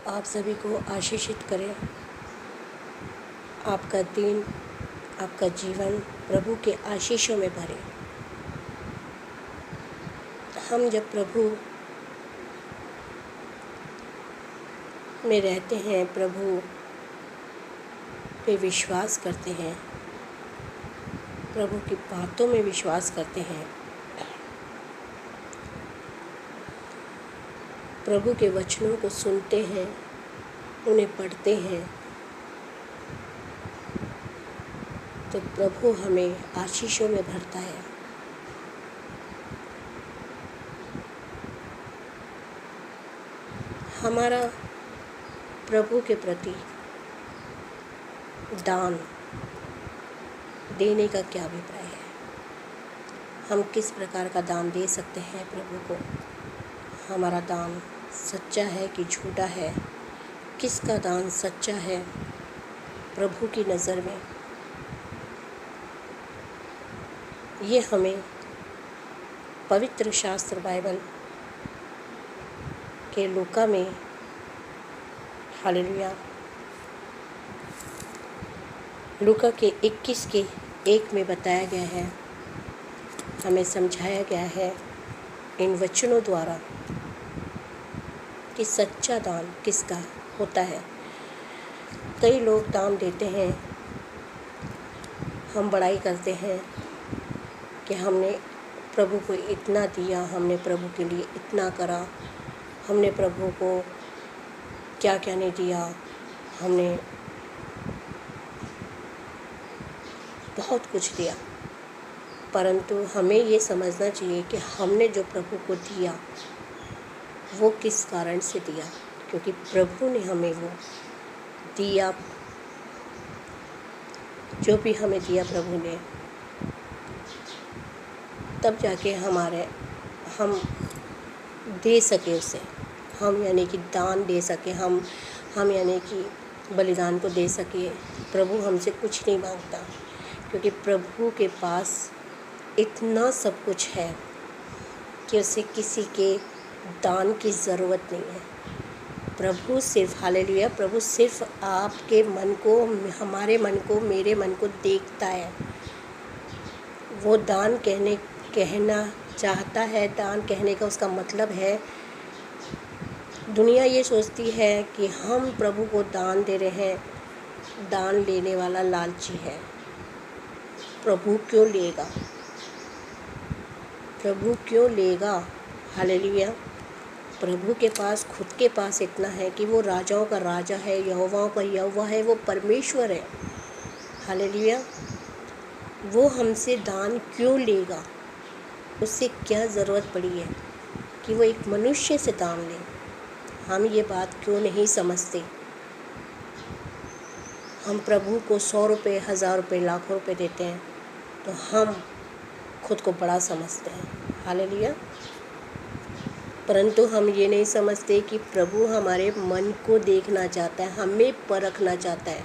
आप सभी को आशीषित करें। आपका दिन, आपका जीवन प्रभु के आशीषों में भरे। हम जब प्रभु में रहते हैं, प्रभु पे विश्वास करते हैं, प्रभु की बातों में विश्वास करते हैं, प्रभु के वचनों को सुनते हैं, उन्हें पढ़ते हैं, तो प्रभु हमें आशीषों में भरता है। हमारा प्रभु के प्रति दान देने का क्या अभिप्राय है? हम किस प्रकार का दान दे सकते हैं प्रभु को? हमारा दान सच्चा है कि झूठा है? किसका दान सच्चा है प्रभु की नज़र में? ये हमें पवित्र शास्त्र बाइबल के लूका में, हालेलुया, लूका के 21:1 में बताया गया है। हमें समझाया गया है इन वचनों द्वारा कि सच्चा दान किसका होता है। कई लोग दान देते हैं, हम बड़ाई करते हैं कि हमने प्रभु को इतना दिया, हमने प्रभु के लिए इतना करा, हमने प्रभु को क्या क्या नहीं दिया, हमने बहुत कुछ दिया। परंतु हमें ये समझना चाहिए कि हमने जो प्रभु को दिया वो किस कारण से दिया, क्योंकि प्रभु ने हमें वो दिया। जो भी हमें दिया प्रभु ने, तब जाके हम दे सके उसे, हम यानी कि दान दे सके, हम यानी कि बलिदान को दे सके। प्रभु हमसे कुछ नहीं मांगता, क्योंकि प्रभु के पास इतना सब कुछ है कि उसे किसी के दान की ज़रूरत नहीं है। प्रभु सिर्फ, हालेलुया, प्रभु सिर्फ आपके मन को, हमारे मन को, मेरे मन को देखता है। वो दान कहना चाहता है। दान कहने का उसका मतलब है, दुनिया ये सोचती है कि हम प्रभु को दान दे रहे हैं, दान लेने वाला लालची है, प्रभु क्यों लेगा, प्रभु क्यों लेगा। हालेलुया, प्रभु के पास, खुद के पास इतना है कि वो राजाओं का राजा है, यहोवाओं का यहोवा है, वो परमेश्वर है। हालेलुया, वो हमसे दान क्यों लेगा? उससे क्या ज़रूरत पड़ी है कि वो एक मनुष्य से दान ले? हम ये बात क्यों नहीं समझते? हम प्रभु को 100 रुपये, 1000 रुपये, लाखों रुपये देते हैं तो हम खुद को बड़ा समझते हैं। हालेलुया, परंतु हम ये नहीं समझते कि प्रभु हमारे मन को देखना चाहता है, हमें परखना चाहता है।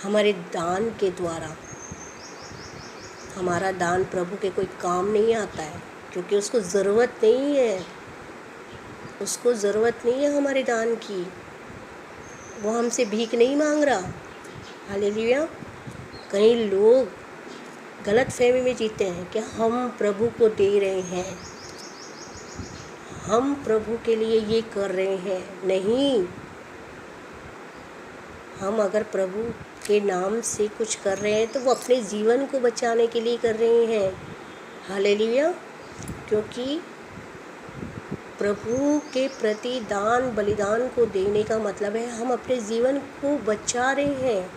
हमारे दान के द्वारा, हमारा दान प्रभु के कोई काम नहीं आता है, क्योंकि उसको ज़रूरत नहीं है, उसको ज़रूरत नहीं है हमारे दान की। वो हमसे भीख नहीं मांग रहा। हालेलुया, कई लोग गलत फहमी में जीते हैं कि हम प्रभु को दे रहे हैं, हम प्रभु के लिए ये कर रहे हैं। नहीं, हम अगर प्रभु के नाम से कुछ कर रहे हैं तो वो अपने जीवन को बचाने के लिए कर रहे हैं। हालेलुया, क्योंकि प्रभु के प्रति दान, बलिदान को देने का मतलब है हम अपने जीवन को बचा रहे हैं,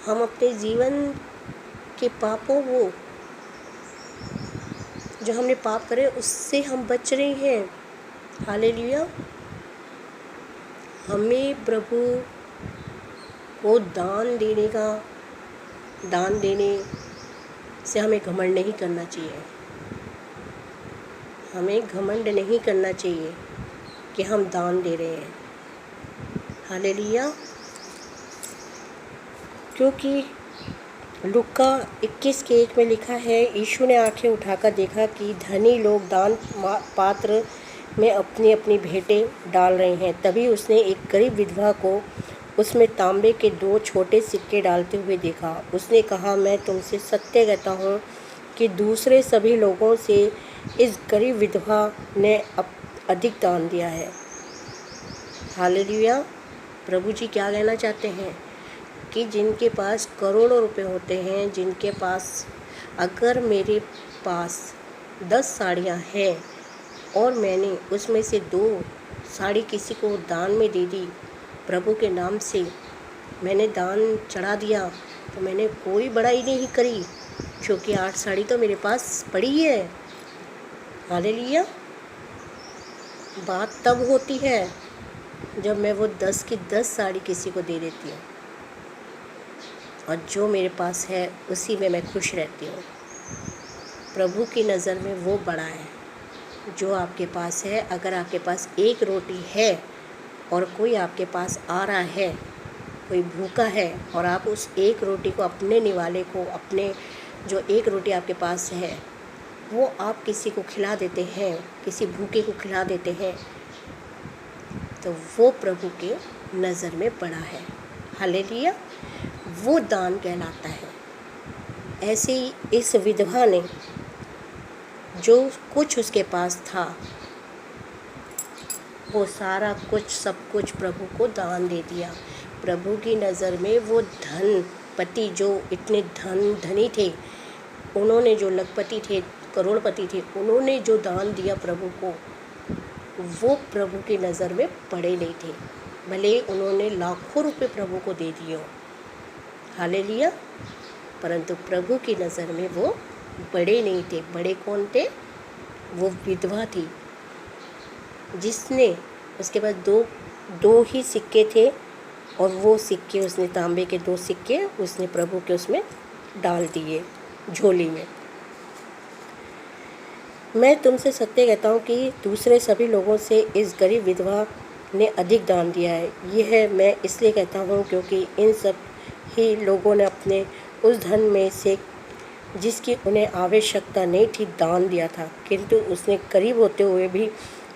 हम अपने जीवन के पापों को, जो हमने पाप करे, उससे हम बच रहे हैं। हालेलुया, हमें प्रभु को दान देने से हमें घमंड नहीं करना चाहिए। हमें घमंड नहीं करना चाहिए कि हम दान दे रहे हैं। हालेलुया, क्योंकि लूका 21:1 में लिखा है, यीशु ने आंखें उठाकर देखा कि धनी लोग दान पात्र में अपनी अपनी भेंटें डाल रहे हैं। तभी उसने एक गरीब विधवा को उसमें तांबे के 2 छोटे सिक्के डालते हुए देखा। उसने कहा, मैं तुमसे सत्य कहता हूँ कि दूसरे सभी लोगों से इस गरीब विधवा ने अधिक दान दिया है। हालेलुया। प्रभु जी क्या कहना चाहते हैं कि जिनके पास करोड़ों रुपए होते हैं, जिनके पास, अगर मेरे पास 10 साड़ियाँ हैं और मैंने उसमें से 2 साड़ी किसी को दान में दे दी, प्रभु के नाम से मैंने दान चढ़ा दिया, तो मैंने कोई बड़ाई नहीं करी, क्योंकि 8 साड़ी तो मेरे पास पड़ी है। हालेलुया। बात तब होती है जब मैं वो 10 की 10 साड़ी किसी को दे देती हूँ, और जो मेरे पास है उसी में मैं खुश रहती हूँ। प्रभु की नज़र में वो बड़ा है जो आपके पास है। अगर आपके पास 1 रोटी है और कोई आपके पास आ रहा है, कोई भूखा है, और आप उस 1 रोटी को, अपने निवाले को, अपने जो 1 रोटी आपके पास है वो आप किसी को खिला देते हैं, किसी भूखे को खिला देते हैं, तो वो प्रभु के नज़र में बड़ा है। हालेलुया। वो दान कहलाता है। ऐसे ही इस विधवा ने जो कुछ उसके पास था वो सारा कुछ, सब कुछ प्रभु को दान दे दिया। प्रभु की नज़र में वो धनपति, जो इतने धनी थे, उन्होंने, जो लखपति थे, करोड़पति थे, उन्होंने जो दान दिया प्रभु को, वो प्रभु की नज़र में बड़े नहीं थे, भले उन्होंने लाखों रुपए प्रभु को दे दिए हो। हालेलुया। परंतु प्रभु की नज़र में वो बड़े नहीं थे। बड़े कौन थे? वो विधवा थी, जिसने, उसके पास दो ही सिक्के थे, और वो सिक्के उसने, तांबे के 2 सिक्के उसने प्रभु के उसमें डाल दिए, झोली में। मैं तुमसे सत्य कहता हूँ कि दूसरे सभी लोगों से इस गरीब विधवा ने अधिक दान दिया है। यह मैं इसलिए कहता हूँ क्योंकि इन सब ही लोगों ने अपने उस धन में से जिसकी उन्हें आवश्यकता नहीं थी दान दिया था, किंतु उसने गरीब होते हुए भी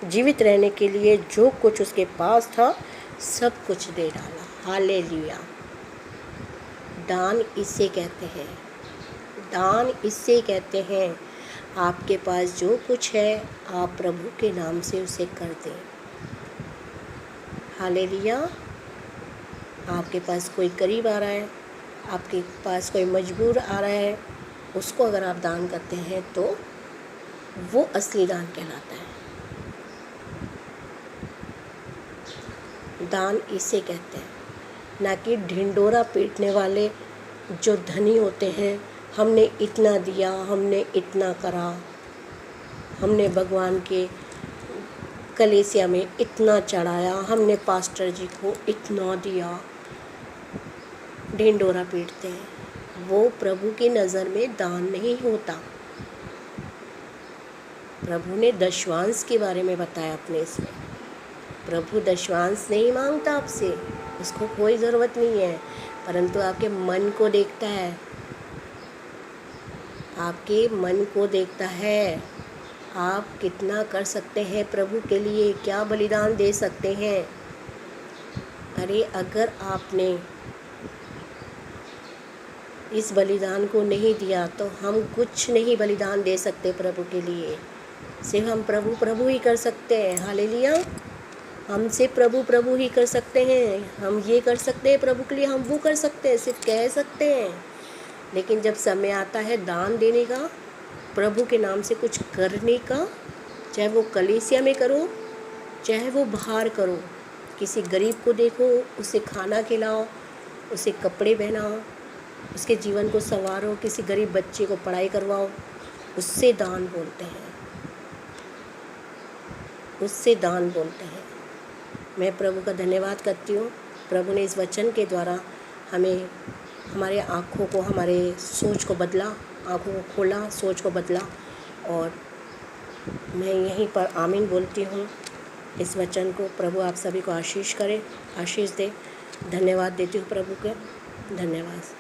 जीवित रहने के लिए जो कुछ उसके पास था सब कुछ दे डाला। हालेलुया। दान इसे कहते हैं, दान इसे कहते हैं। आपके पास जो कुछ है आप प्रभु के नाम से उसे कर दें। हालेलुया। आपके पास कोई गरीब आ रहा है, आपके पास कोई मजबूर आ रहा है, उसको अगर आप दान करते हैं तो वो असली दान कहलाता है। दान इसे कहते हैं, ना कि ढिंडोरा पीटने वाले जो धनी होते हैं, हमने इतना दिया, हमने इतना करा, हमने भगवान के कलीसिया में इतना चढ़ाया, हमने पास्टर जी को इतना दिया, ढिंडोरा पीटते हैं। वो प्रभु की नज़र में दान नहीं होता। प्रभु ने दशवांश के बारे में बताया अपने इसमें। प्रभु दशवांश नहीं मांगता आपसे, उसको कोई ज़रूरत नहीं है, परंतु आपके मन को देखता है, आपके मन को देखता है। आप कितना कर सकते हैं प्रभु के लिए, क्या बलिदान दे सकते हैं। अरे अगर आपने इस बलिदान को नहीं दिया तो हम कुछ नहीं बलिदान दे सकते प्रभु के लिए। सिर्फ हम प्रभु प्रभु ही कर सकते हैं। हालेलुया। हमसे प्रभु प्रभु ही कर सकते हैं। हम ये कर सकते हैं प्रभु के लिए, हम वो कर सकते हैं, सिर्फ कह सकते हैं। लेकिन जब समय आता है दान देने का, प्रभु के नाम से कुछ करने का, चाहे वो कलीसिया में करो, चाहे वो बाहर करो, किसी गरीब को देखो, उसे खाना खिलाओ, उसे कपड़े पहनाओ, उसके जीवन को संवारो, किसी गरीब बच्चे को पढ़ाई करवाओ, उससे दान बोलते हैं, उससे दान बोलते हैं। मैं प्रभु का धन्यवाद करती हूँ। प्रभु ने इस वचन के द्वारा हमें, हमारे आँखों को, हमारे सोच को बदला, आँखों को खोला, सोच को बदला, और मैं यहीं पर आमीन बोलती हूँ इस वचन को। प्रभु आप सभी को आशीष करे, आशीष दे। धन्यवाद देती हूँ प्रभु के। धन्यवाद।